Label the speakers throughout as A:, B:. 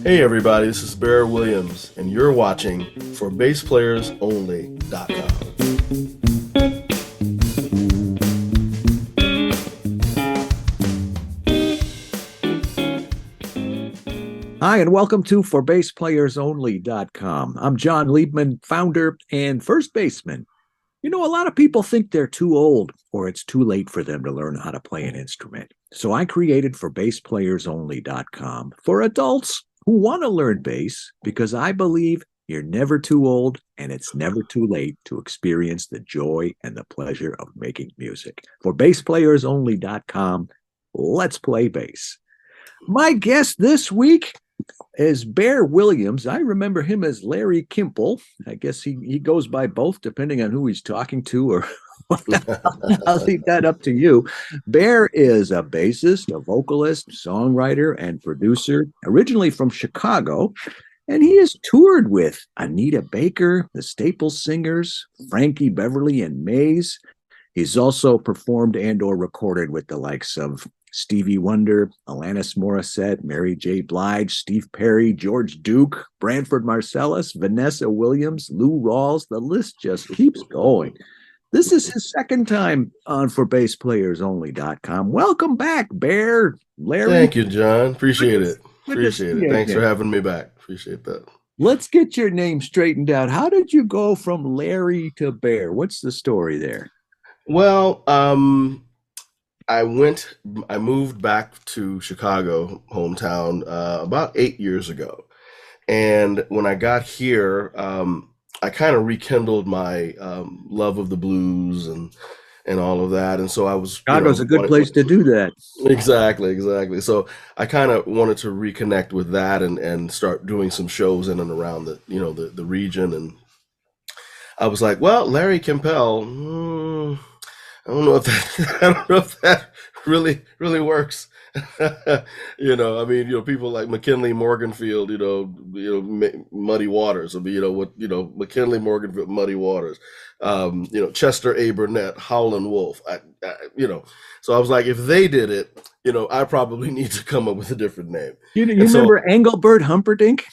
A: Hey everybody, this is Bear Williams, and you're watching ForBassPlayersOnly.com.
B: Hi, and welcome to ForBassPlayersOnly.com. I'm John Liebman, founder and first baseman. You know, a lot of people think they're too old or it's too late for them to learn how to play an instrument. So I created ForBassPlayersOnly.com for adults who want to learn bass because I believe you're never too old and it's never too late to experience the joy and the pleasure of making music. ForBassPlayersOnly.com, let's play bass. My guest this week is Bear Williams. I remember him as Larry Kimpel. I guess he goes by both depending on who he's talking to, or I'll leave that up to you. Bear is a bassist, a vocalist, songwriter, and producer, originally from Chicago, and he has toured with Anita Baker, the Staples Singers, Frankie Beverly, and Mays. He's also performed and or recorded with the likes of Stevie Wonder, Alanis Morissette, Mary J. Blige, Steve Perry, George Duke, Branford Marsalis, Vanessa Williams, Lou Rawls. The list just keeps going. This is his second time on ForBassPlayersOnly.com. Welcome back, Bear. Larry.
A: Thank you, John. Appreciate it. Thanks for having me back. Appreciate that.
B: Let's get your name straightened out. How did you go from Larry to Bear? What's the story there?
A: Well, I moved back to Chicago, hometown, about 8 years ago. And when I got here, I kind of rekindled my love of the blues and all of that. And so I was...
B: Chicago's a good place to do that.
A: Exactly. So I kind of wanted to reconnect with that and start doing some shows in and around the region. And I was like, well, Larry Kimpel, I don't know if that really works. People like McKinley Morganfield, Muddy Waters. McKinley Morganfield, Muddy Waters. Chester A. Burnett, Howlin' Wolf. So I was like, if they did it, I probably need to come up with a different name.
B: You remember Engelbert Humperdinck?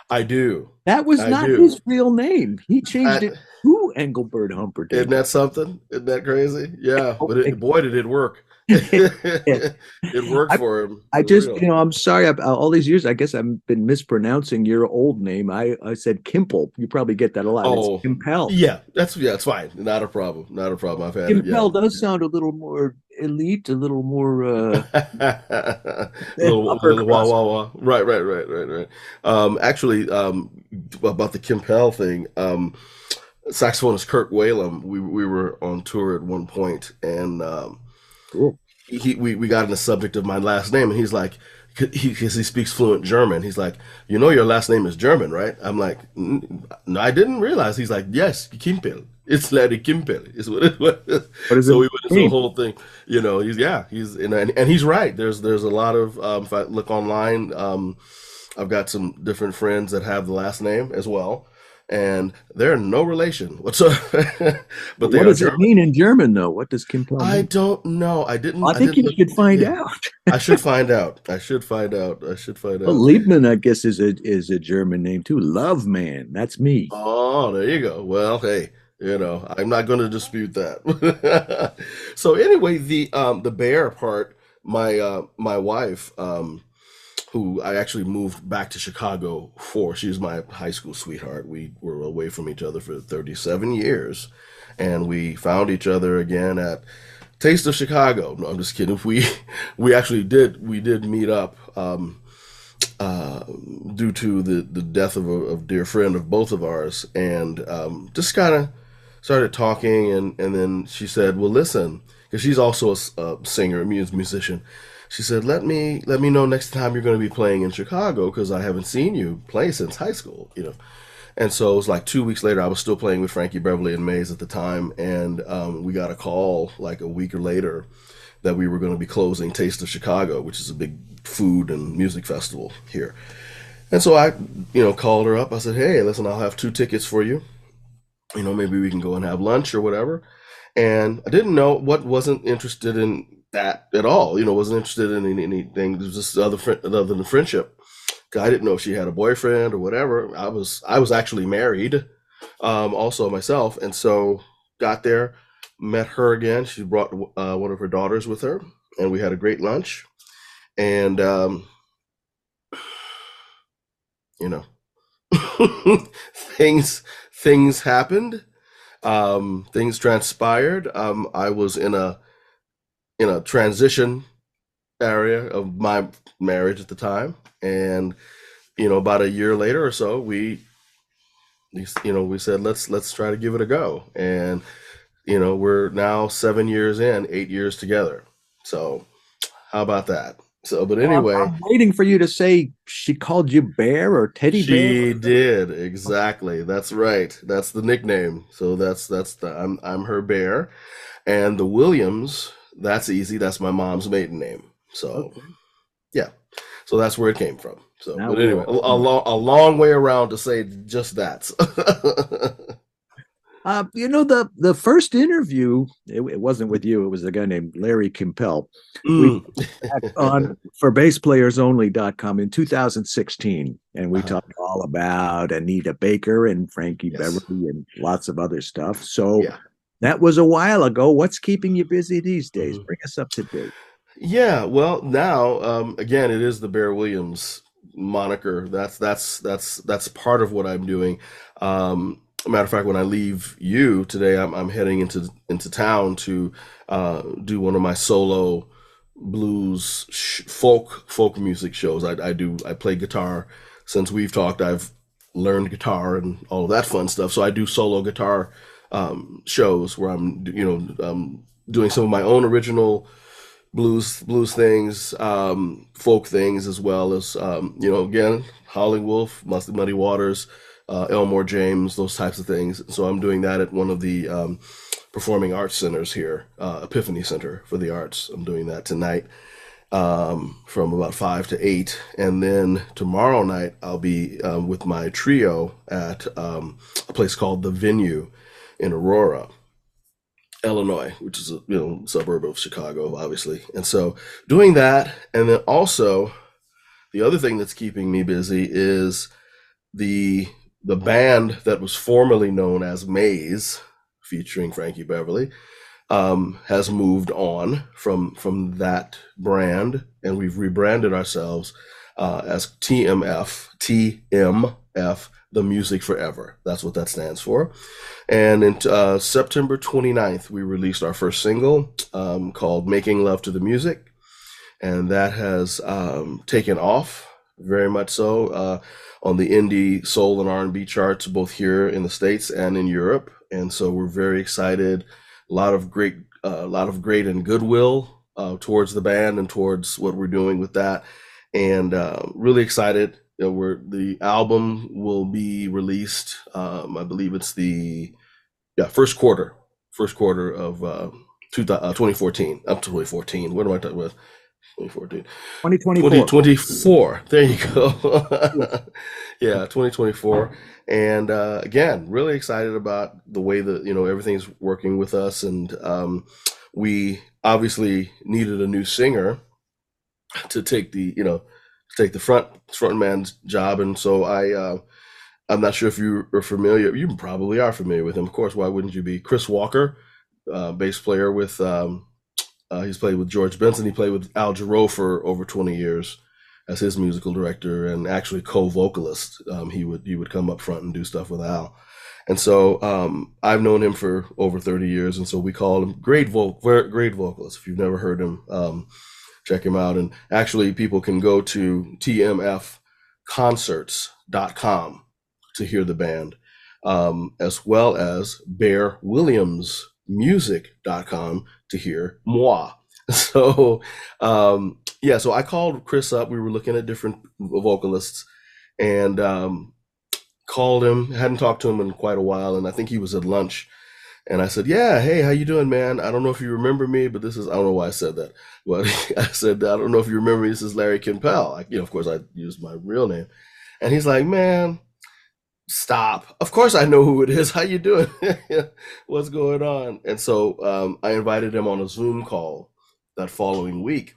A: I do.
B: That was not his real name. He changed it to Engelbert Humperdinck.
A: Isn't that something? Isn't that crazy? Yeah, but boy, did it work. It worked for him.
B: I'm sorry. All these years, I guess I've been mispronouncing your old name. I said Kimpel. You probably get that a lot. It's Kimpel.
A: Yeah, it's fine. Not a problem. I've had
B: Kimpel does sound a little more elite, a little more
A: little wah wah wah. Right. Actually, about the Kimpel thing, saxophonist Kirk Whalum, we were on tour at one point, and
B: cool.
A: We got in the subject of my last name, and he's like, because he speaks fluent German, he's like, your last name is German, right? I'm like, no, I didn't realize. He's like, yes, Kimpel. It's Larry Kimpel. Is what it was. So we went into the whole thing. And he's right. There's a lot of if I look online, I've got some different friends that have the last name as well, and they're no relation whatsoever. But
B: what does it mean in German, though? What does Kimpel mean?
A: I don't know. I
B: think you should find out.
A: I should find out. Well,
B: Liebman, I guess, is a German name too. Love man. That's me.
A: Oh, there you go. Well, hey. I'm not going to dispute that. So anyway, the Bear part, my wife, who I actually moved back to Chicago for, she's my high school sweetheart. We were away from each other for 37 years, and we found each other again at Taste of Chicago. No, I'm just kidding. We actually did meet up due to the death of a dear friend of both of ours, and just kind of started talking, and then she said, well, listen, because she's also a singer, a musician. She said, let me know next time you're going to be playing in Chicago, because I haven't seen you play since high school, And so it was like 2 weeks later, I was still playing with Frankie Beverly and Mays at the time, and we got a call like a week later that we were going to be closing Taste of Chicago, which is a big food and music festival here. And so I, called her up. I said, hey, listen, I'll have 2 tickets for you. Maybe we can go and have lunch or whatever. And I didn't know wasn't interested in that at all. Wasn't interested in anything. It was just other than friendship. I didn't know if she had a boyfriend or whatever. I was actually married, also myself, and so got there, met her again. She brought one of her daughters with her, and we had a great lunch. And you know, things things happened. Things transpired. I was in a transition area of my marriage at the time, and about a year later or so, we said let's try to give it a go, and we're now 7 years in, 8 years together. So how about that? So, but
B: Oh,
A: anyway,
B: I'm waiting for you to say she called you Bear or Teddy Bear.
A: she did exactly. That's right. That's the nickname. So that's the I'm her bear, and the Williams. That's easy. That's my mom's maiden name. So
B: Okay.
A: yeah. So that's where it came from. So,
B: Now
A: but
B: we
A: anyway,
B: all
A: a long way around to say just that.
B: the first interview, it wasn't with you, it was a guy named Larry Kimpel. We
A: Mm.
B: back on for BassPlayersOnly.com in 2016, and we
A: Uh-huh.
B: talked all about Anita Baker and Frankie
A: Yes.
B: Beverly and lots of other stuff. So
A: Yeah.
B: that was a while ago. What's keeping you busy these days?
A: Mhm.
B: Bring us up to date.
A: Yeah. Well, now again, it is the Bear Williams moniker. That's part of what I'm doing. Matter of fact, when I leave you today, I'm heading into town to do one of my solo blues folk music shows. I play guitar. Since we've talked, I've learned guitar and all of that fun stuff. So I do solo guitar shows where I'm doing some of my own original blues things, folk things, as well as again, Howling Wolf, Muddy Waters, Elmore James, those types of things. So I'm doing that at one of the performing arts centers here, Epiphany Center for the Arts. I'm doing that tonight, from about 5 to 8, and then tomorrow night I'll be with my trio at a place called the Venue in Aurora, Illinois, which is a suburb of Chicago, obviously. And so doing that, and then also the other thing that's keeping me busy is the the band that was formerly known as Maze, featuring Frankie Beverly, has moved on from that brand, and we've rebranded ourselves as TMF, the Music Forever. That's what that stands for. And in September 29th, we released our first single, called Making Love to the Music. And that has taken off very much so, on the indie soul and R&B charts, both here in the States and in Europe. And so we're very excited. A lot of great and goodwill towards the band and towards what we're doing with that. And really excited. The album will be released. I believe it's the first quarter of 2014, up to 2014. What am I talking about? 2014,
B: 2024.
A: 2024. There you go. Yeah, 2024. And again, really excited about the way that everything's working with us. And we obviously needed a new singer to take the front man's job. And so I'm not sure if you are familiar. You probably are familiar with him, of course. Why wouldn't you be? Chris Walker, bass player with. He's played with George Benson. He played with Al Jarreau for over 20 years as his musical director and actually co-vocalist. He would come up front and do stuff with Al. And so I've known him for over 30 years, and so we call him great vocalist. If you've never heard him, check him out. And actually, people can go to tmfconcerts.com to hear the band, as well as bearwilliamsmusic.com to hear moi. So yeah, so I called Chris up. We were looking at different vocalists, and called him. Hadn't talked to him in quite a while, and I think he was at lunch. And I said, "Yeah, hey, how you doing, man? I don't know if you remember me, but I don't know why I said that, but I said, I don't know if you remember me. This is Larry Kimpel. Of course, I used my real name." And he's like, "Man, stop. Of course I know who it is. How you doing? What's going on?" And so I invited him on a Zoom call that following week.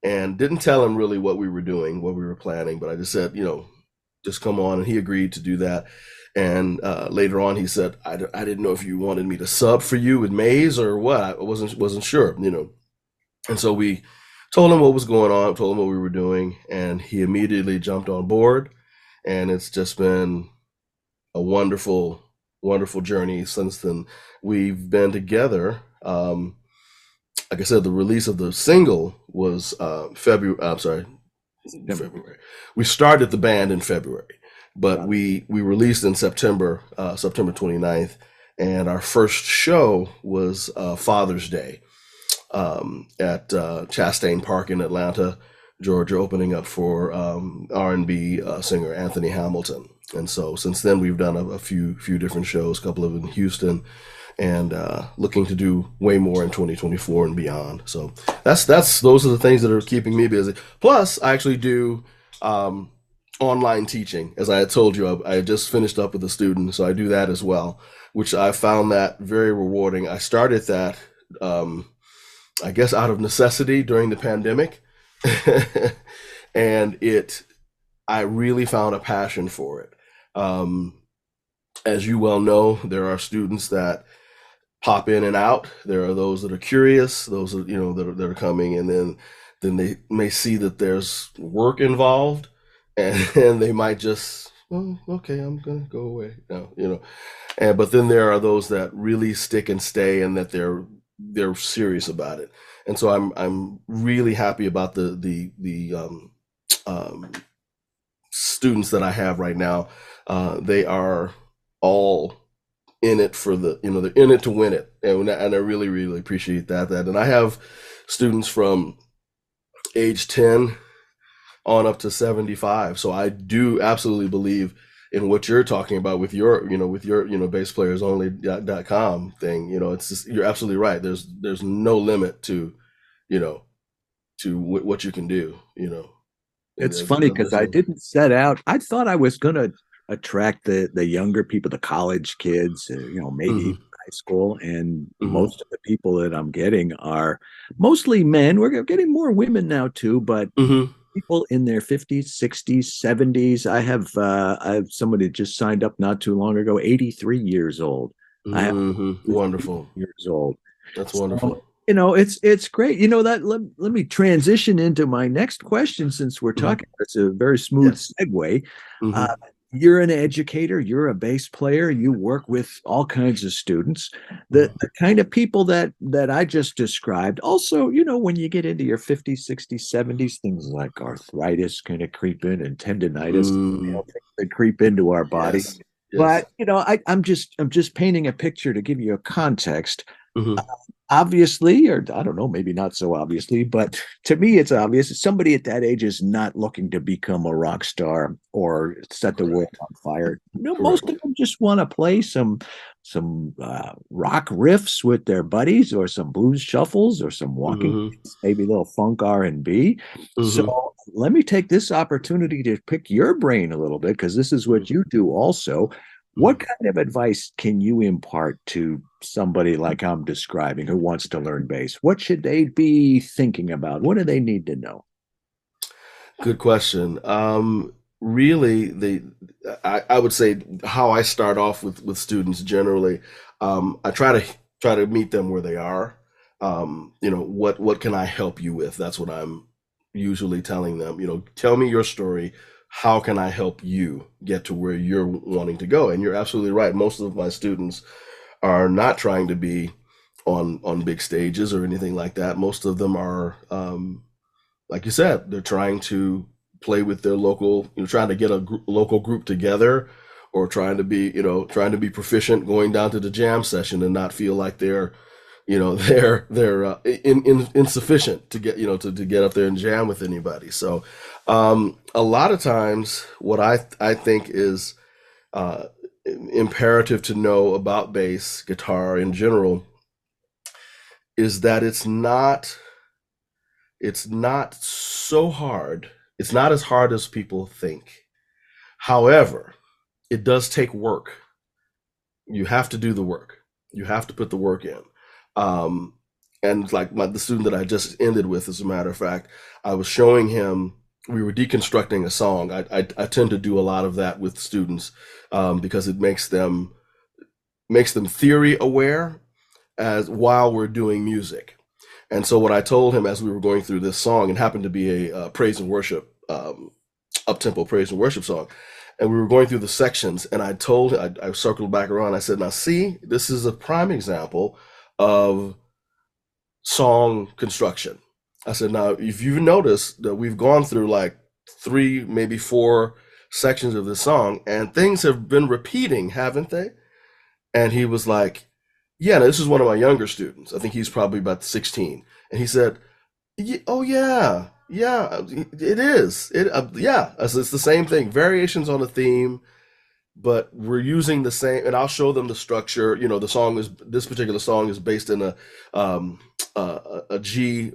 A: and didn't tell him really what we were doing, what we were planning, but I just said, just come on, and he agreed to do that. And later on, he said, I didn't know if you wanted me to sub for you with Maze or what. I wasn't sure. And so we told him what was going on, told him what we were doing, and he immediately jumped on board. And it's just been a wonderful, wonderful journey since then. We've been together. Like I said, the release of the single was February. I'm sorry, February. We started the band in February, but we released in September, September 29th, and our first show was Father's Day at Chastain Park in Atlanta, Georgia, opening up for R&B singer Anthony Hamilton. And so since then, we've done a few different shows, a couple of in Houston, and looking to do way more in 2024 and beyond. So those are the things that are keeping me busy. Plus, I actually do online teaching. As I had told you, I just finished up with a student, so I do that as well, which I found that very rewarding. I started that, I guess, out of necessity during the pandemic, and I really found a passion for it. As you well know, there are students that pop in and out. There are those that are curious, those that that are coming, and then they may see that there's work involved, and they might just, well, okay, I'm gonna go away now, but then there are those that really stick and stay, and that they're serious about it. And so I'm really happy about the students that I have right now. They are all in it for they're in it to win it, and I really, really appreciate that. And I have students from age 10 on up to 75. So I do absolutely believe in what you're talking about with your bassplayersonly.com thing. It's just, you're absolutely right. There's no limit to what you can do.
B: It's funny because I didn't set out. I thought I was going to attract the younger people, the college kids, maybe
A: Mm-hmm.
B: high school. And
A: Mm-hmm.
B: most of the people that I'm getting are mostly men. We're getting more women now too, but
A: Mm-hmm.
B: people in their 50s, 60s, 70s. I have somebody just signed up not too long ago, 83 years old. I have
A: Mm-hmm. Wonderful.
B: years old.
A: That's
B: So,
A: wonderful.
B: it's great. Let me transition into my next question since we're
A: Mm-hmm.
B: talking. It's a very smooth
A: Yes.
B: segue.
A: Mm-hmm.
B: You're an educator, you're a bass player, you work with all kinds of students. The kind of people that I just described. Also, when you get into your 50s, 60s, 70s, things like arthritis kind of creep in, and tendonitis,
A: Mm-hmm.
B: things that creep into our body.
A: Yes. Yes.
B: But I'm just painting a picture to give you a context.
A: Mm-hmm.
B: Obviously, or I don't know, maybe not so obviously, but to me, it's obvious. Somebody at that age is not looking to become a rock star or set the world
A: Correct.
B: on fire. Most
A: Correct.
B: of them just want to play some rock riffs with their buddies, or some blues shuffles, or some walking,
A: Mm-hmm.
B: maybe a little funk R&B.
A: Mm-hmm.
B: So let me take this opportunity to pick your brain a little bit, because this is what you do also. What kind of advice can you impart to somebody like I'm describing who wants to learn bass? What should they be thinking about? What do they need to know?
A: Good question. Really, I would say how I start off with students generally. I try to meet them where they are. What can I help you with? That's what I'm usually telling them. Tell me your story. How can I help you get to where you're wanting to go? And you're absolutely right. Most of my students are not trying to be on big stages or anything like that. Most of them are, like you said, they're trying to play with their local, trying to get a local group together, or trying to be proficient going down to the jam session and not feel like they're insufficient to get to get up there and jam with anybody. So a lot of times, what I think is imperative to know about bass guitar in general is that it's not so hard. It's not as hard as people think. However, it does take work. You have to do the work. You have to put the work in. Um, and like the student that I just ended with, as a matter of fact, I was showing him, we were deconstructing a song. I tend to do a lot of that with students, because it makes them theory aware as while we're doing music. And so what I told him as we were going through this song, and happened to be a praise and worship, up-tempo praise and worship song, and we were going through the sections, and I told him, I circled back around, I said, now see, this is a prime example of song construction. I said, now, if you've noticed that we've gone through like 3, maybe 4 sections of this song, and things have been repeating, haven't they? And he was like, yeah, this is one of my younger students. I think he's probably about 16. And he said, oh, yeah, yeah, it is. Yeah, it's the same thing. Variations on a theme, but we're using the same, and I'll show them the structure. This particular song is based in a G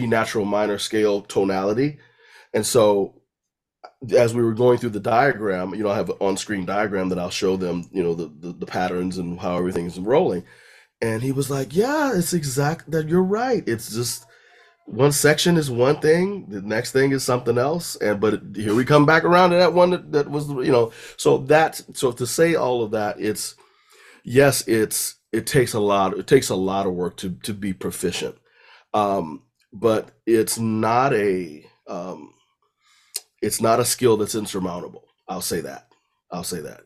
A: natural minor scale tonality. And so as we were going through the diagram, I have an on-screen diagram that I'll show them, the patterns and how everything's rolling. And he was like, yeah, it's exact that you're right. It's just one section is one thing, the next thing is something else. But here we come back around to that one that was, so to say all of that, it takes a lot of work to be proficient. But it's not a skill that's insurmountable. I'll say that.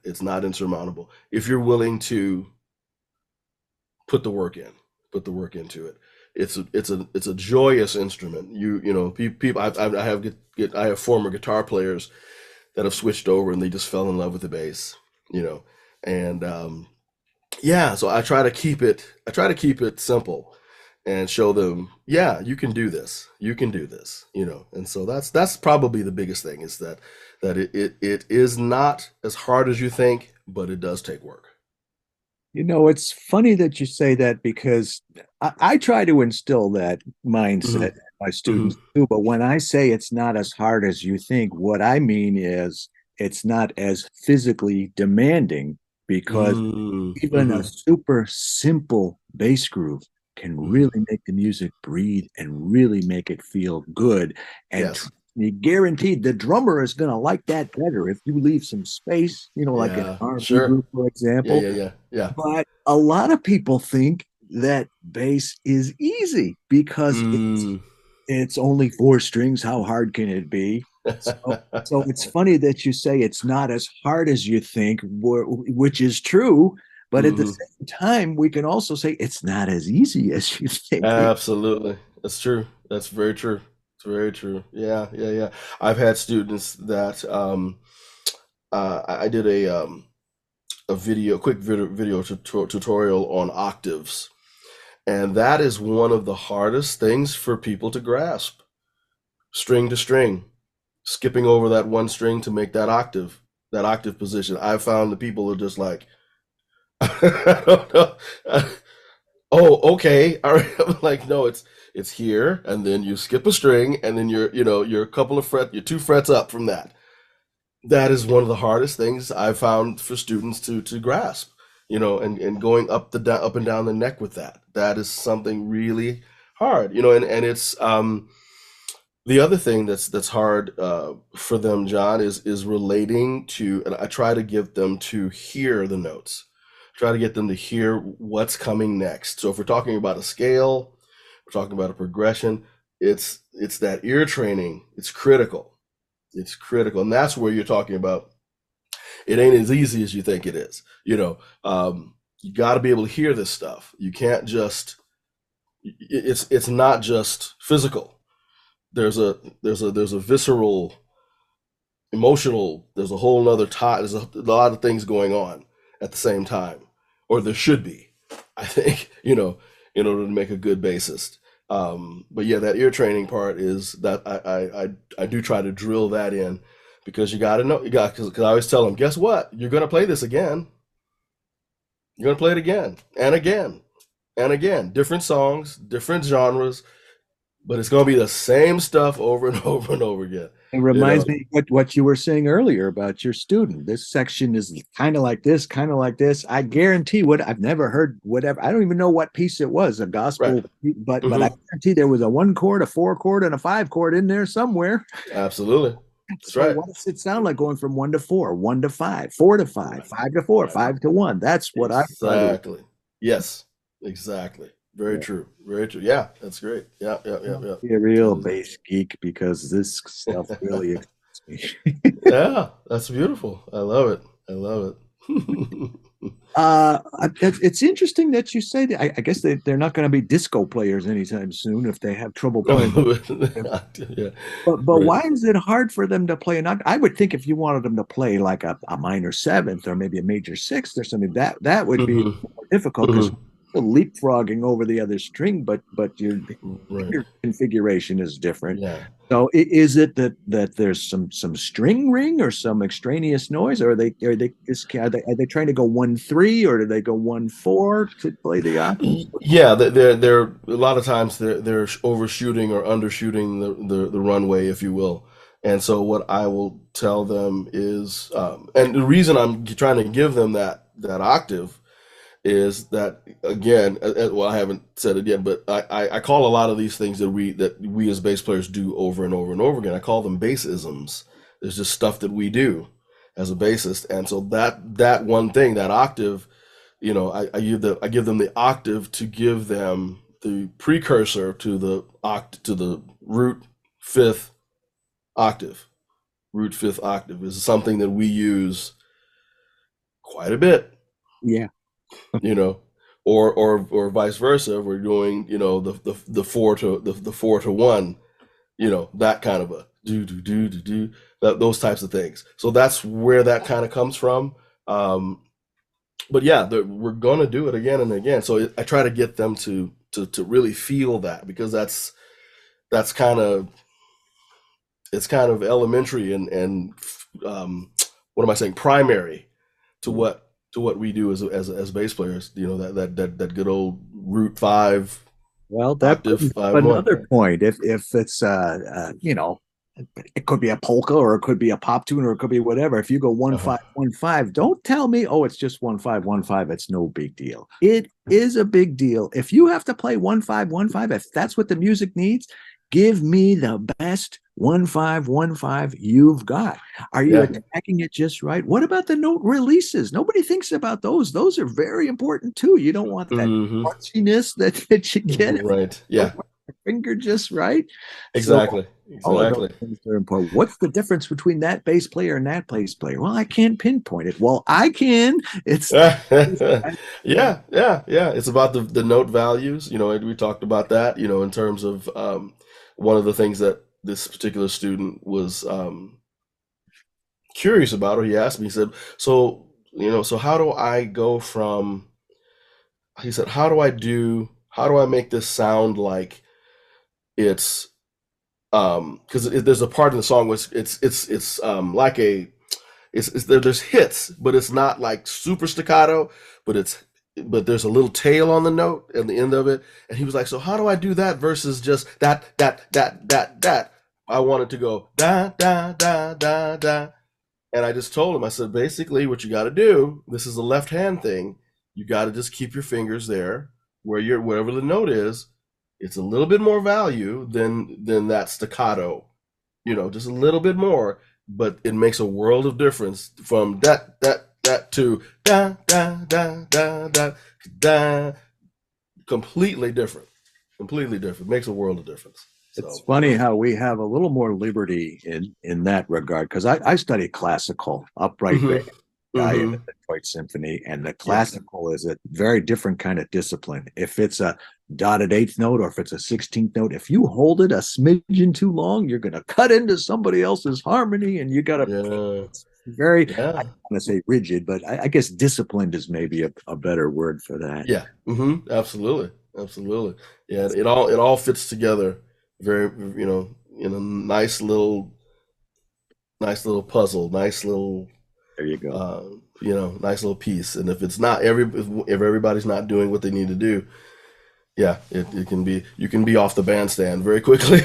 A: It's not insurmountable if you're willing to put the work into it. It's a joyous instrument. People. I have former guitar players that have switched over and they just fell in love with the bass. And yeah. So I try to keep it simple and show them, yeah, you can do this. And so that's probably the biggest thing, is that it is not as hard as you think, but it does take work.
B: It's funny that you say that, because I try to instill that mindset in my students too. But when I say it's not as hard as you think, what I mean is it's not as physically demanding, because even a super simple bass groove can really make the music breathe and really make it feel good. And
A: Yes.
B: guaranteed the drummer is going to like that better if you leave some space, like an
A: Yeah.
B: R&B
A: Sure.
B: group, for example.
A: Yeah.
B: But a lot of people think that bass is easy because it's only 4 strings. How hard can it be? So it's funny that you say it's not as hard as you think, which is true. But at the same time, we can also say it's not as easy as you think.
A: Absolutely. That's true. That's very true. It's very true. Yeah. I've had students that I did a quick video tutorial on octaves, and that is one of the hardest things for people to grasp. String to string, skipping over that one string to make that octave position. I found that people are just like, I don't know. Oh, okay. All right. I'm like, no, it's here, and then you skip a string, and then you're a couple of you're 2 frets up from that. That is one of the hardest things I've found for students to grasp, and going up and down the neck with that. That is something really hard, and it's the other thing that's hard for them, John, is relating to, and I try to get them to hear the notes. Try to get them to hear what's coming next. So if we're talking about a scale, we're talking about a progression, it's that ear training. It's critical. And that's where you're talking about. It ain't as easy as you think it is. You got to be able to hear this stuff. You can't just. It's not just physical. There's a visceral, emotional. There's a whole nother there's a lot of things going on at the same time, or there should be, I think, in order to make a good bassist. But yeah, that ear training part is that I do try to drill that in, because you got to know, because I always tell them, guess what? You're going to play this again. You're going to play it again and again and again. Different songs, different genres. but it's going to be the same stuff over and over and over again.
B: It
A: You
B: reminds
A: know,
B: me what you were saying earlier about your student. This section is kind of like this, kind of like this. I guarantee what I've never heard whatever. I don't even know what piece it was, a
A: right?
B: gospel, but I
A: Hmm.
B: guarantee there was a 1 chord, a 4 chord, and a 5 chord in there somewhere.
A: Absolutely, that's
B: So
A: right.
B: what does it sound like going from 1 to 4, 1 to 5, 4 to 5,
A: Right,
B: 5 to 4,
A: right.
B: 5 to 1? That's what I try to.
A: Exactly. Yes, exactly. Very
B: Yeah.
A: true. Very true. Yeah, that's great. Yeah, yeah, yeah, yeah.
B: Be a real
A: That is.
B: bass geek because this stuff really excites me.
A: Yeah, that's beautiful. I love it. I love it.
B: It's interesting that you say that. I guess they're not going to be disco players anytime soon if they have trouble playing.
A: Yeah,
B: But
A: right.
B: why is it hard for them to play an I would think if you wanted them to play like a minor seventh or maybe a major sixth or something, that would be
A: Hmm.
B: more difficult because
A: Hmm.
B: leapfrogging over the other string, but your
A: Right.
B: finger configuration is different.
A: Yeah.
B: So is it that there's some string ring or some extraneous noise, or are they trying to go 1 3 or do they go 1 4 to play the octave?
A: Yeah, they're a lot of times they're overshooting or undershooting the runway, if you will. And so what I will tell them is, and the reason I'm trying to give them that octave is that again, well, I haven't said it yet, but I call a lot of these things that we as bass players do over and over and over again. I call them bassisms. There's just stuff that we do as a bassist, and so that one thing, that octave, I give them the octave to give them the precursor to the root fifth octave. Root fifth octave is something that we use quite a bit,
B: Yeah,
A: you know, or vice versa. If we're doing, the four to one, that kind of a do those types of things. So that's where that kind of comes from. But yeah, we're gonna do it again and again. So I try to get them to really feel that, because that's kind of it's kind of elementary and what am I saying, primary to what we do as bass players. That good old root five
B: well, that
A: octave
B: brings up
A: 5 1.
B: another point. If it's it could be a polka or it could be a pop tune or it could be whatever. If you go one
A: Uh-huh.
B: five 1 5, don't tell me, oh, it's just 1 5 1 5. It's no big deal. It is a big deal. If you have to play 1 5 1 5, if that's what the music needs, give me the best 1 5 1 5 you've got. Are you
A: Yeah.
B: attacking it just right? What about the note releases? Nobody thinks about those. Those are very important too. You don't want that
A: Hmm.
B: crunchiness that you get.
A: Right.
B: Don't
A: Yeah.
B: want your finger just right. So
A: Exactly.
B: all of those
A: Exactly.
B: things are important. What's the difference between that bass player and that bass player? Well, I can't pinpoint it. Well, I can. It's
A: Yeah, yeah, yeah. It's about the note values. And we talked about that, in terms of one of the things that this particular student was curious about, or he asked me, he said, so how do I go from, he said, how do I make this sound like it's, because there's a part in the song where it's like there's hits, but it's not like super staccato, but there's a little tail on the note at the end of it. And he was like, so how do I do that versus just that? I wanted to go da da da da da. And I just told him, I said, basically what you got to do, this is a left hand thing. You got to just keep your fingers there wherever the note is. It's a little bit more value than that staccato, just a little bit more, but it makes a world of difference from that to da da da da da da. Completely different. Completely different. Makes a world of difference.
B: it's
A: So.
B: funny how we have a little more liberty in that regard because I study classical upright bass
A: Hmm.
B: guy in
A: Hmm.
B: the Detroit Symphony, and the
A: Yeah.
B: classical is a very different kind of discipline. If it's a dotted eighth note or if it's a 16th note, if you hold it a smidgen too long, you're going to cut into somebody else's harmony, and you got to.
A: Yeah.
B: It's very, I
A: Yeah.
B: don't want to say rigid, but I guess disciplined is maybe a better word for that.
A: Yeah. Absolutely. Absolutely. Yeah. It all fits together very, in a nice little puzzle,
B: There you go.
A: nice little piece. And if it's not if everybody's not doing what they need to do, Yeah, it can be, you can be off the bandstand very quickly.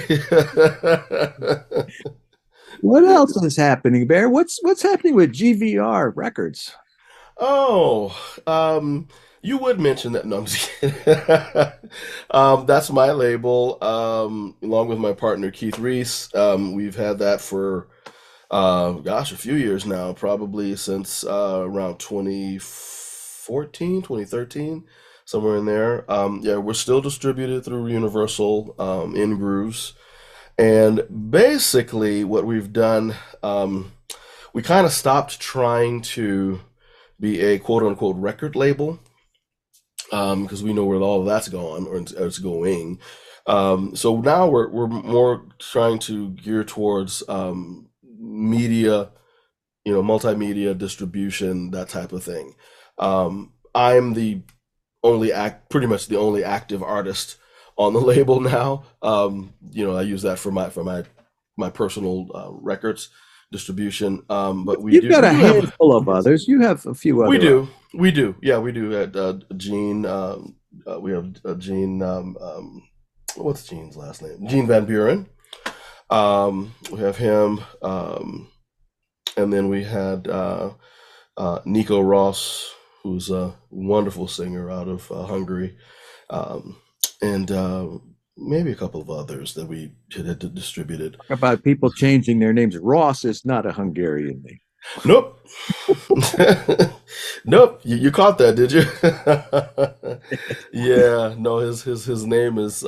B: What else is happening, Bear? What's happening with GVR Records?
A: Oh, you would mention that. No, I'm just kidding. That's my label, along with my partner Keith Reese. We've had that for gosh, a few years now, probably since around 2014, 2013, somewhere in there. Yeah, we're still distributed through Universal in Grooves. And basically, what we've done, we kind of stopped trying to be a quote unquote record label because we know where all of that's gone or it's going. So now we're more trying to gear towards media, multimedia distribution, that type of thing. I'm the pretty much the only active artist on the label now. I use that for my personal records distribution. But
B: You've got
A: we
B: a
A: do have
B: handful of others. You have a few
A: we
B: other.
A: do we do yeah we do at Gene. We have Gene. What's Gene's last name? Gene Van Buren. We have him. And then we had Nico Ross, who's a wonderful singer out of Hungary, um, and maybe a couple of others that we had distributed.
B: About people changing their names. Ross is not a Hungarian name.
A: Nope. Nope. You caught that, did you? Yeah. No, his name is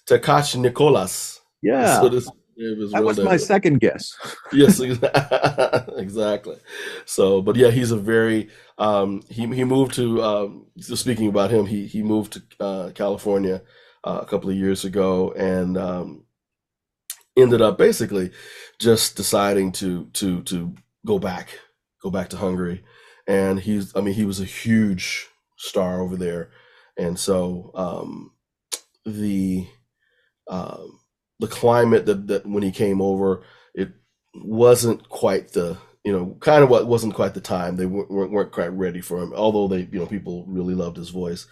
A: Takashi Nicolas.
B: Yeah,
A: So this his
B: that
A: real
B: was my
A: name.
B: second guess.
A: Yes, exactly. So, but yeah, he's a very he moved to just speaking about him, he moved to California a couple of years ago and ended up basically just deciding to go back to Hungary, and I mean he was a huge star over there, and so the um, the climate that when he came over, it wasn't quite the kind of what wasn't quite the time. They weren't quite ready for him. Although they people really loved his voice,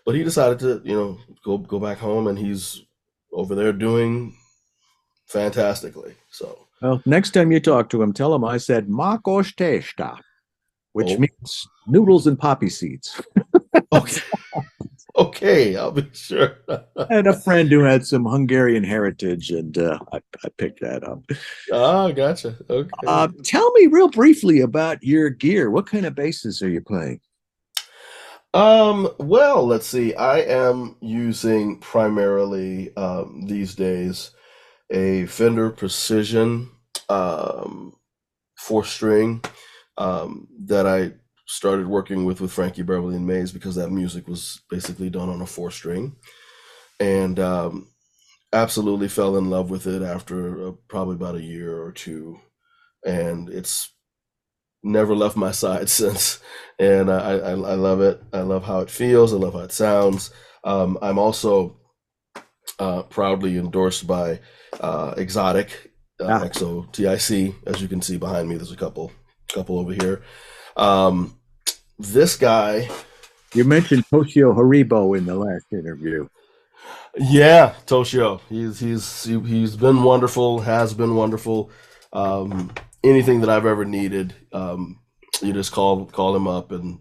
A: but he decided to go back home, and he's over there doing fantastically. So
B: Well, next time you talk to him, tell him I said Makos Testa, which
A: oh
B: means noodles and poppy seeds.
A: okay okay I'll be sure.
B: I had a friend who had some Hungarian heritage, and I picked that up.
A: Ah, gotcha. Okay.
B: Tell me real briefly about your gear. What kind of basses are you playing?
A: Well, let's see. I am using primarily these days a Fender Precision um, four string that I started working with Frankie Beverly and Mays because that music was basically done on a four string, and absolutely fell in love with it after probably about a year or two, and it's never left my side since. And I love it. I love how it feels. I love how it sounds. I'm also proudly endorsed by Exotic
B: Ah,
A: XOTIC. As you can see behind me, there's a couple over here. Um, this guy,
B: you mentioned Toshio Haribo in the last interview.
A: yeah, Toshio. He's been wonderful. Has been wonderful. Um, Anything that I've ever needed, you just call him up, and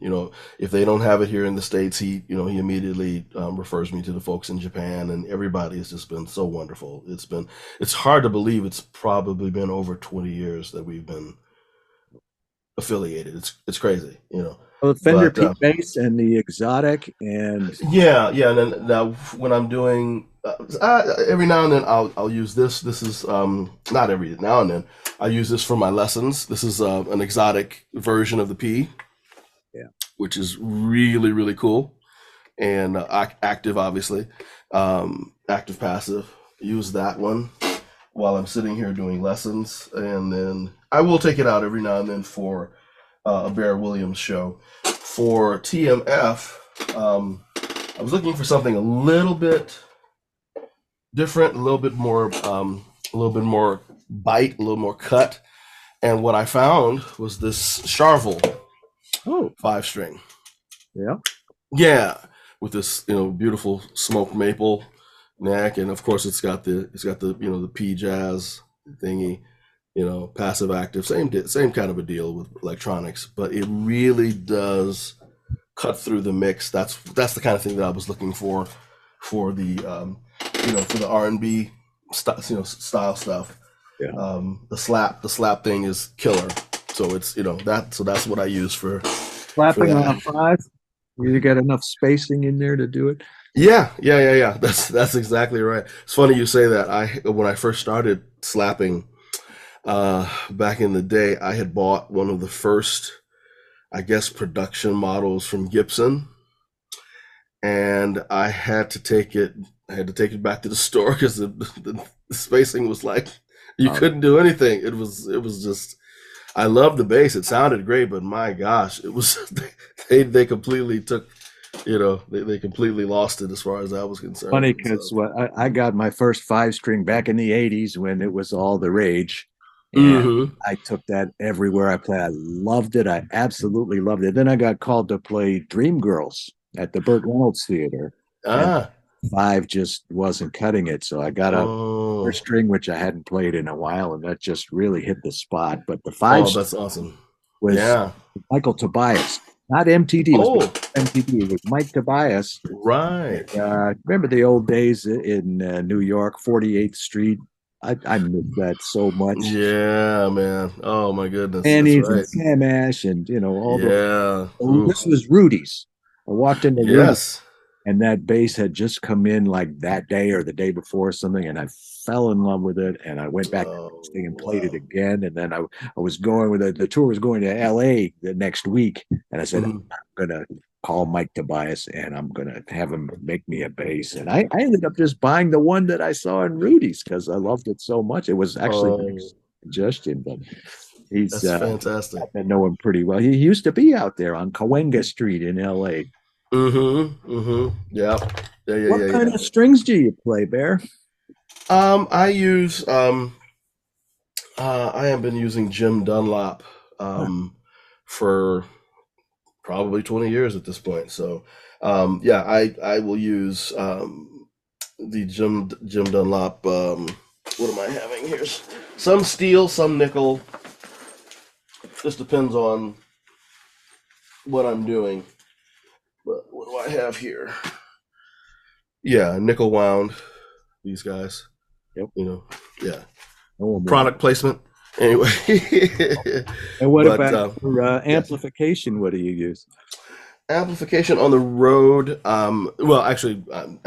A: if they don't have it here in the States, he immediately refers me to the folks in Japan, and everybody has just been so wonderful. It's hard to believe it's probably been over 20 years that we've been affiliated. It's crazy.
B: Well, the Fender
A: But
B: P bass and the Exotic, and
A: yeah, yeah. And then now when I'm doing every now and then I'll use this. This is not every now and then. I use this for my lessons. This is an exotic version of the P,
B: yeah,
A: which is really really cool and active, obviously, active passive. Use that one while I'm sitting here doing lessons, and then I will take it out every now and then for a Bear Williams show. For TMF, I was looking for something a little bit different, a little bit more bite, a little more cut. And what I found was this Charvel
B: oh,
A: five string.
B: yeah,
A: Yeah, with this beautiful smoked maple neck, and of course it's got the the P jazz thingy, passive active, same kind of a deal with electronics, but it really does cut through the mix. That's the kind of thing that I was looking for the R&B style stuff.
B: Yeah.
A: The slap thing is killer. So that's what I use for
B: Clapping on
A: that.
B: a five. You get enough spacing in there to do it.
A: Yeah. That's exactly right. It's funny you say that. When I first started slapping back in the day, I had bought one of the first, I guess, production models from Gibson, and I had to take it back to the store because the spacing was like you couldn't do anything. It was just, I loved the bass. It sounded great, but my gosh, it was they completely took, they completely lost it as far as I was concerned.
B: Funny
A: And so,
B: because I got my first five string back in the 80s when it was all the rage. And
A: hmm
B: I took that everywhere I played. I loved it. I absolutely loved it. Then I got called to play Dreamgirls at the Burt Reynolds Theater, and
A: ah,
B: five just wasn't cutting it. So I got a four
A: oh,
B: string, which I hadn't played in a while, and that just really hit the spot. But the five
A: oh, that's awesome.
B: was
A: Yeah.
B: Michael Tobias, not MTD. It was
A: Oh,
B: MTD. It was Mike Tobias.
A: right.
B: Remember the old days in New York, 48th Street? I miss that so much.
A: Yeah, man. Oh my goodness, that's
B: Annie's and
A: right.
B: Sam Ash and all the.
A: Yeah.
B: Oh,
A: Oof.
B: this was Rudy's. I walked into Rudy
A: Yes.
B: and that bass had just come in like that day or the day before or something, and I fell in love with it. And I went back the next
A: Oh,
B: day and played it
A: wow.
B: again. And then I was going with it. The tour was going to LA the next week, and I said I'm
A: Mhm.
B: gonna call Mike Tobias and I'm gonna have him make me a bass. And I ended up just buying the one that I saw in Rudy's because I loved it so much. It was actually my
A: Oh,
B: suggestion, but he's
A: that's fantastic.
B: I know him pretty well. He used to be out there on Cahuenga Street in LA.
A: Yeah.
B: What
A: Yeah.
B: kind of strings do you play, Bear?
A: I use I have been using Jim Dunlop for probably 20 years at this point. So yeah, I will use the Jim Dunlop. What am I having here? Some steel, some nickel. Just depends on what I'm doing. But what do I have here? Yeah, nickel wound. These guys,
B: Yep.
A: yeah.
B: Oh,
A: Product placement. Anyway,
B: and what
A: but
B: about for
A: yes,
B: amplification? What do you use?
A: amplification on the road. Well, actually, on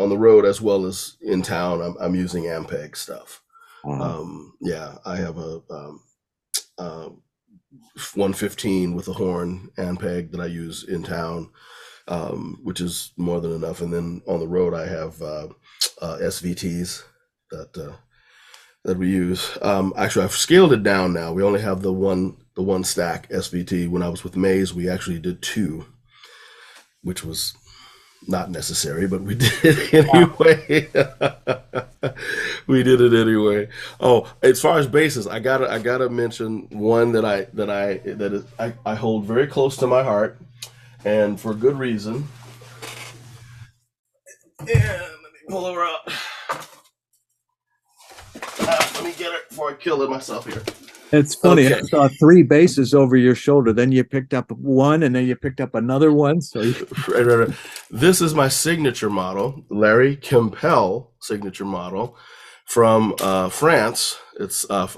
A: the road as well as in town, I'm using Ampeg stuff.
B: Uh,
A: Yeah, I have a uh, 115 with a horn Ampeg that I use in town, which is more than enough. And then on the road, I have SVTs that we use. Actually, I've scaled it down now. We only have the one stack SVT. When I was with Maze, we actually did two, which was not necessary, but we did it anyway. We did it anyway. Oh, as far as basses, I gotta mention one that I hold very close to my heart, and for good reason. Yeah, let me pull her out. Let me get it before I kill it myself here.
B: it's funny. I
A: Okay.
B: saw three basses over your shoulder. Then you picked up one, and then you picked up another one. So
A: Right. This is my signature model, Larry Kimpel signature model from France. It's a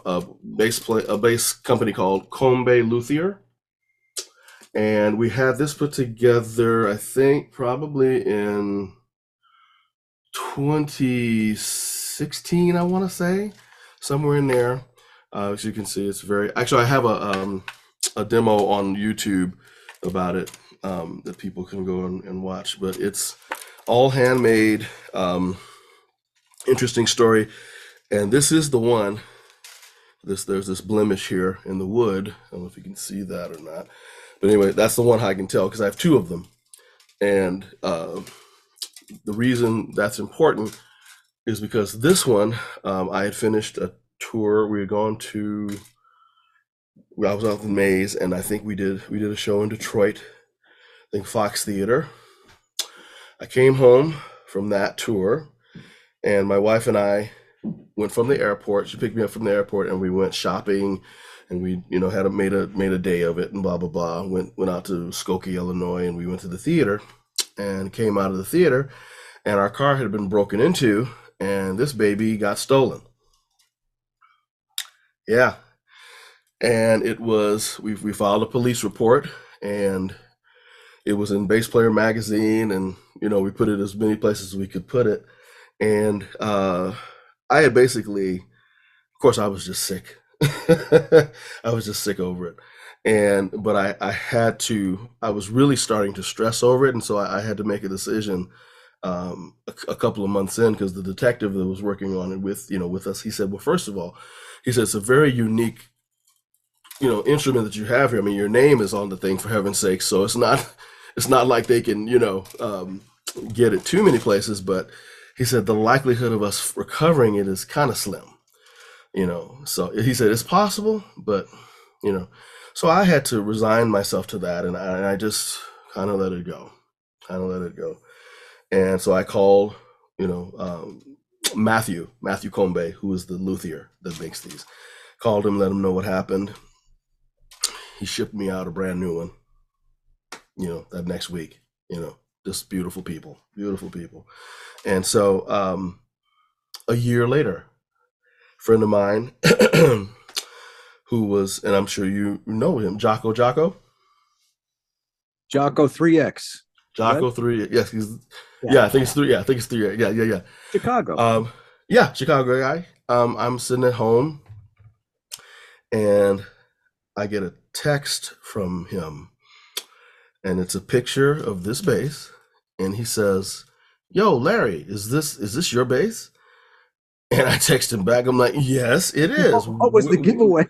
A: bass company called Combe Luthier, and we had this put together, I think, probably in 2016. I want to say somewhere in there. As you can see, it's very. Actually, I have a demo on YouTube about it that people can go and watch. But it's all handmade. Interesting story. And this is the one. There's this blemish here in the wood. I don't know if you can see that or not. But anyway, that's the one I can tell because I have two of them. And the reason that's important is because this one, I had finished a tour. We had gone to. I was out in Maze, and I think we did a show in Detroit. I think Fox Theater, I came home from that tour, and my wife and I went from the airport. She picked me up from the airport, and we went shopping, and we, had made a day of it, and blah blah blah. Went out to Skokie, Illinois, and we went to the theater, and came out of the theater, and our car had been broken into, and this baby got stolen. Yeah, and it was we filed a police report, and it was in Bass Player magazine, and we put it as many places as we could put it, and I had basically, of course, I was just sick. I was just sick over it, but I had to. I was really starting to stress over it, and so I had to make a decision a couple of months in, because the detective that was working on it with us, he said, well, first of all, he said, it's a very unique instrument that you have here. I mean, your name is on the thing, for heaven's sake, so it's not like they can get it too many places, but he said the likelihood of us recovering it is kind of slim. So he said it's possible, but so I had to resign myself to that, and I just kind of let it go. And so I called Matthew Combe, who is the luthier that makes these. Called him, let him know what happened. He shipped me out a brand new one, that next week. Just beautiful people. And so a year later, a friend of mine who was, and I'm sure you know him, Jocko
B: 3X.
A: Jocko, right? 3, yes, I think it's 3. Yeah, I think it's 3. Yeah.
B: Chicago.
A: Chicago guy. I'm sitting at home, and I get a text from him, and it's a picture of this bass, and he says, "Yo, Larry, is this your bass?" And I text him back. I'm like, "Yes, it is."
B: What was the giveaway?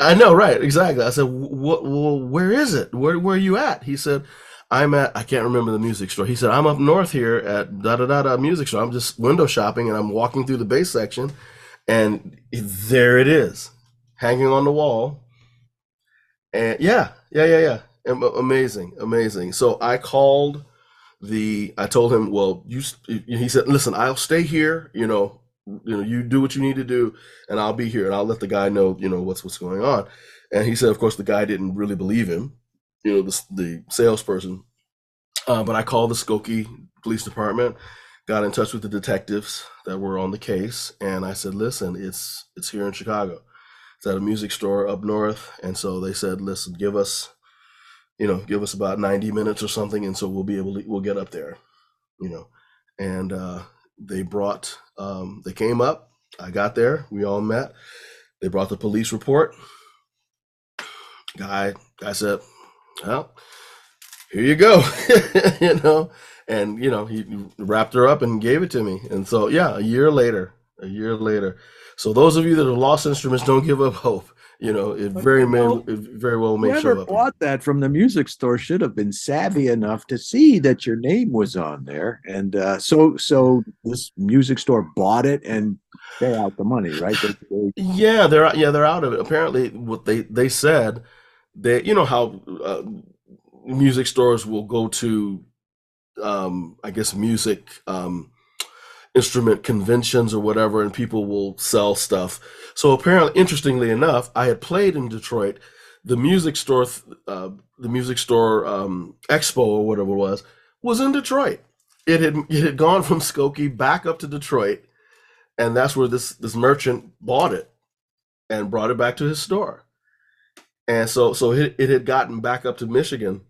A: I know, right? Exactly. I said, well, where is it? Where are you at? He said, I can't remember the music store. He said, I'm up north here at da music store. I'm just window shopping, and I'm walking through the bass section, and there it is, hanging on the wall. And yeah. Amazing. So I called I told him, well, he said, listen, I'll stay here, you do what you need to do, and I'll be here, and I'll let the guy know, what's going on. And he said, of course, the guy didn't really believe him, the salesperson. But I called the Skokie Police Department, got in touch with the detectives that were on the case, and I said, listen, it's here in Chicago. It's at a music store up north. And so they said, listen, give us about 90 minutes or something, and so we'll get up there, and they came up. I got there, we all met. They brought the police report. Guy said, well, here you go. And he wrapped her up and gave it to me. And so a year later. So those of you that have lost instruments, don't give up hope. It very well may show up.
B: Whoever bought that from the music store should have been savvy enough to see that your name was on there, and so this music store bought it, and they're out the money, right?
A: They're out of it. Apparently, what they said, they how music stores will go to, I guess, music instrument conventions or whatever, and people will sell stuff. So apparently, interestingly enough, I had played in Detroit. The music store expo or whatever it was in Detroit. It had gone from Skokie back up to Detroit, and that's where this merchant bought it and brought it back to his store. And so it had gotten back up to Michigan.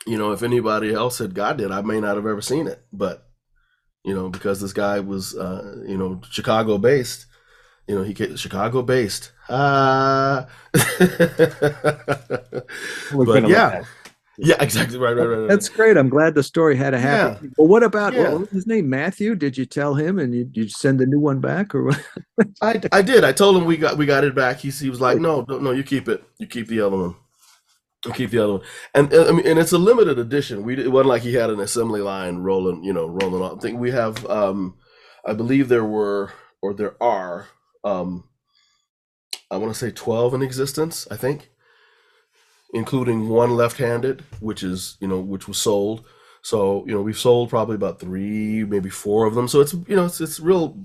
A: If anybody else had gotten it, I may not have ever seen it, but because this guy was, Chicago based, he came Chicago based. But yeah, exactly. Right.
B: That's great. I'm glad the story had a happy. Well, what about what was his name? Matthew? Did you tell him, and you send the new one back, or what?
A: I did. I told him we got it back. He was like, no, you keep it. You keep the other one. And I mean, and it's a limited edition. It wasn't like he had an assembly line rolling on. I think we have, I believe there are, I want to say 12 in existence, I think, including one left-handed, which was sold. So we've sold probably about three, maybe four of them. So it's real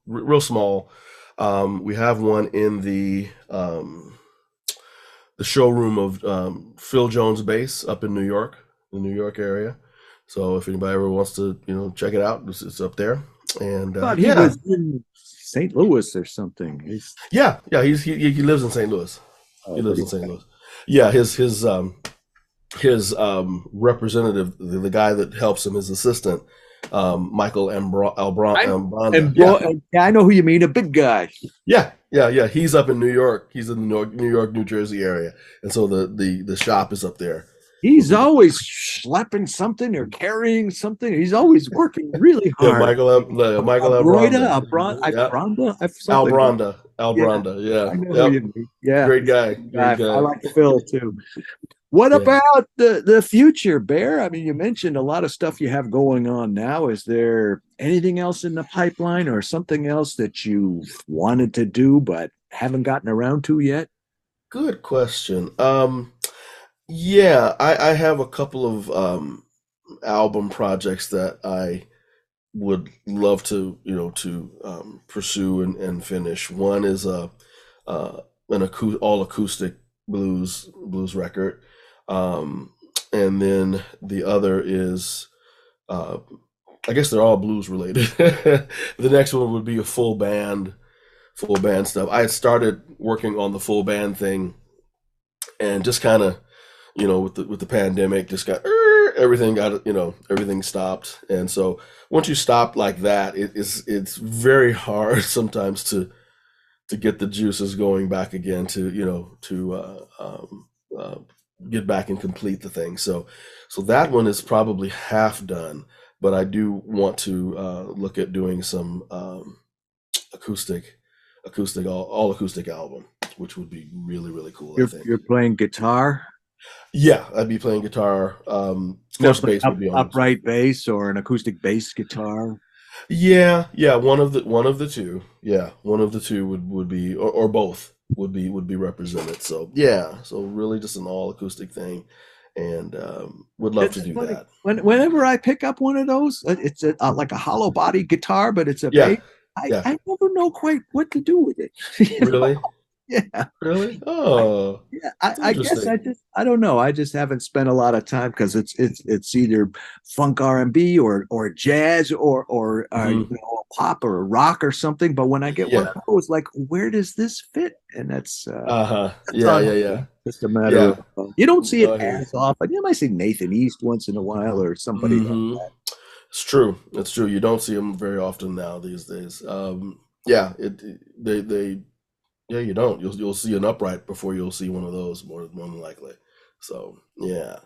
A: real small. We have one in the showroom of Phil Jones Bass up in New York, the New York area. So if anybody ever wants to, check it out, it's up there. And
B: I thought he
A: yeah,
B: was in St. Louis or something.
A: yeah, he lives in St. Louis. He lives in St. Louis. Yeah, his representative, the guy that helps him, his assistant, Michael Albranda.
B: Yeah, I know who you mean, a big guy.
A: Yeah. He's up in New York. He's in the New York, New Jersey area, and so the shop is up there.
B: He's always schlepping something or carrying something. He's always working really
A: Yeah,
B: hard.
A: Michael Albranda. Albranda.
B: I know
A: Yeah.
B: who
A: Yep.
B: you mean. Yeah,
A: Great guy. Great guy.
B: I like Phil too. What about the future, Bear? I mean, you mentioned a lot of stuff you have going on now. Is there anything else in the pipeline or something else that you wanted to do but haven't gotten around to yet?
A: Good question. Yeah, I have a couple of album projects that I would love to, pursue and finish. One is all acoustic blues record, and then the other is, I guess they're all blues related. The next one would be a full band stuff. I had started working on the full band thing, and just kind of, with the pandemic, just everything stopped. And so once you stop like that, it's very hard sometimes to get the juices going back again, get back and complete the thing. So that one is probably half done, but I do want to look at doing some acoustic all acoustic album, which would be really, really cool. I think
B: You're playing guitar?
A: Yeah, I'd be playing guitar. Of course, bass would be on
B: upright bass or an acoustic bass guitar.
A: Yeah, one of the two. Yeah, one of the two would be, or both would be represented. So yeah, so really just an all acoustic thing, and would love to do that.
B: Whenever I pick up one of those, it's like a hollow body guitar, but it's a bass. I never know quite what to do with it.
A: Really?
B: Yeah.
A: Really? Oh.
B: I guess I don't know. I just haven't spent a lot of time because it's either funk R&B or jazz or pop or rock or something. But when I get one of those, like, where does this fit? And that's
A: yeah.
B: Just a matter of you don't see it as often. You might see Nathan East once in a while or somebody like that.
A: It's true. It's true. You don't see them very often now these days. You don't. You'll see an upright before you'll see one of those more than likely. So yeah.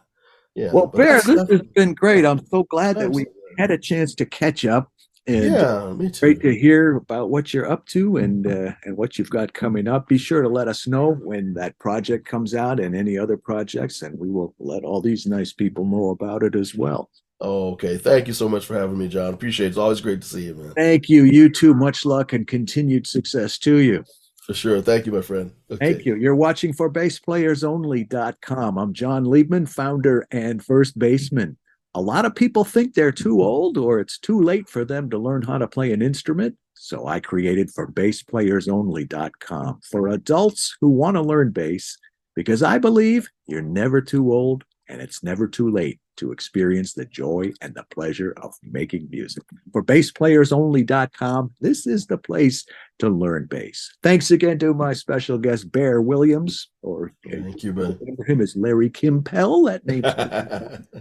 B: Well, Bear, this has been great. I'm so glad that we had a chance to catch up. And
A: me too.
B: Great to hear about what you're up to and what you've got coming up. Be sure to let us know when that project comes out and any other projects, and we will let all these nice people know about it as well.
A: Okay. Thank you so much for having me, John. Appreciate it. It's always great to see you, man.
B: Thank you. You too. Much luck and continued success to you.
A: For sure. Thank you, my friend. Okay.
B: Thank you. You're watching ForBassPlayersOnly.com. I'm John Liebman, founder and first baseman. A lot of people think they're too old or it's too late for them to learn how to play an instrument. So I created ForBassPlayersOnly.com for adults who want to learn bass, because I believe you're never too old and it's never too late to experience the joy and the pleasure of making music. ForBassPlayersOnly.com, this is the place to learn bass. Thanks again to my special guest, Bear Williams, or
A: thank you, man.
B: Remember him as Larry Kimpel. That name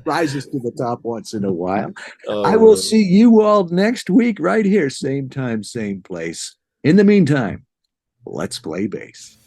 B: rises to the top once in a while. I will see you all next week right here, same time, same place. In the meantime, let's play bass.